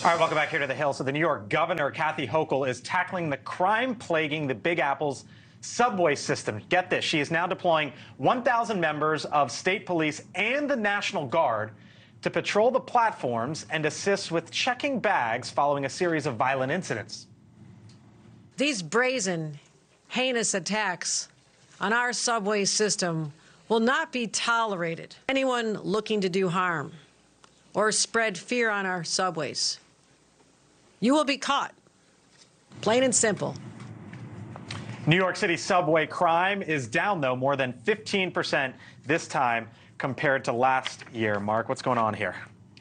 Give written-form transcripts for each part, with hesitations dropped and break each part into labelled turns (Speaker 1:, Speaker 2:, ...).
Speaker 1: All right, welcome back here to the Hill. So the New York governor, Kathy Hochul, is tackling the crime plaguing the Big Apple's subway system. Get this, she is now deploying 1,000 members of state police and the National Guard to patrol the platforms and assist with checking bags following a series of violent incidents.
Speaker 2: These brazen, heinous attacks on our subway system will not be tolerated. Anyone looking to do harm or spread fear on our subways, you will be caught, plain and simple.
Speaker 1: New York City subway crime is down, though, more than 15% this time compared to last year. Mark, what's going on here?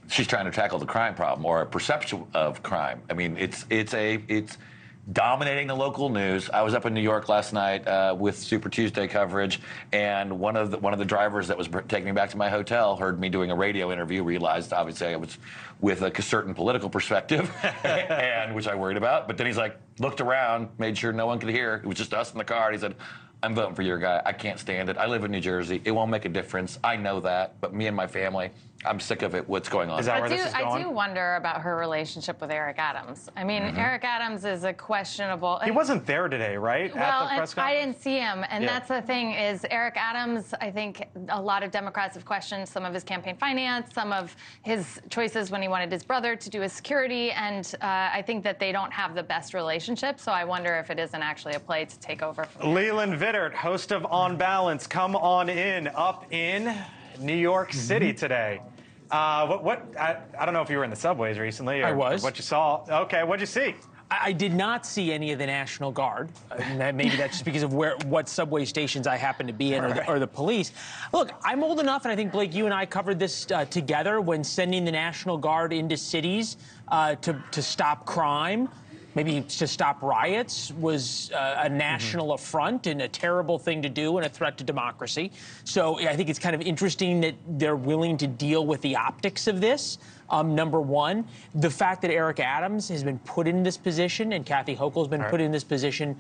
Speaker 3: She's trying to tackle the crime problem, or a perception of crime. I mean, it's dominating the local news. I was up in New York last night with Super Tuesday coverage, and one of the drivers that was taking me back to my hotel heard me doing a radio interview, realized obviously I was with a certain political perspective, and which I worried about. But then he's like, looked around, made sure no one could hear. It was just us in the car. And he said, "I'm voting for your guy. I can't stand it. I live in New Jersey. It won't make a difference. I know that. But me and my family, I'm sick of it. What's going on?"
Speaker 1: Is that where this is going?
Speaker 4: I do wonder about her relationship with Eric Adams. I mean, Eric Adams is a questionable...
Speaker 1: He wasn't there today, right?
Speaker 4: Well,
Speaker 1: at the press conference?
Speaker 4: I didn't see him. And that's the thing is Eric Adams, I think a lot of Democrats have questioned some of his campaign finance, some of his choices when he wanted his brother to do his security. And I think that they don't have the best relationship. So I wonder if it isn't actually a play to take over from him.
Speaker 1: Leland Vittert, host of On Balance, come on in, up in New York City today. I don't know if you were in the subways recently or
Speaker 5: I was.
Speaker 1: What you saw. Okay, what'd you see?
Speaker 5: I did not see any of the National Guard. Maybe that's just because of what subway stations I happen to be in, or the police. Look, I'm old enough, and I think, Blake, you and I covered this together when sending the National Guard into cities to stop crime, maybe to stop riots, was a national affront and a terrible thing to do and a threat to democracy. So I think it's kind of interesting that they're willing to deal with the optics of this. Number one, the fact that Eric Adams has been put in this position and Kathy Hochul has been put in this position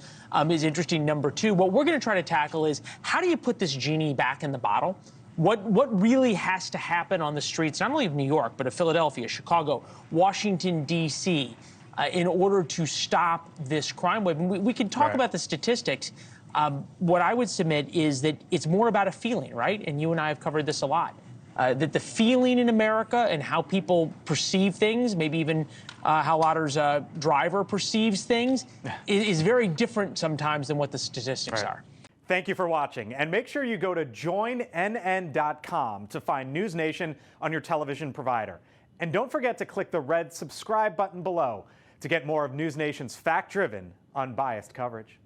Speaker 5: is interesting. Number two, what we're going to try to tackle is, how do you put this genie back in the bottle? What really has to happen on the streets, not only of New York, but of Philadelphia, Chicago, Washington, D.C., in order to stop this crime wave? And we can talk about the statistics. What I would submit is that it's more about a feeling, right? And you and I have covered this a lot. That the feeling in America and how people perceive things, maybe even how Lauder's driver perceives things, is very different sometimes than what the statistics are.
Speaker 1: Thank you for watching. And make sure you go to joinnn.com to find NewsNation on your television provider. And don't forget to click the red subscribe button below to get more of NewsNation's fact-driven, unbiased coverage.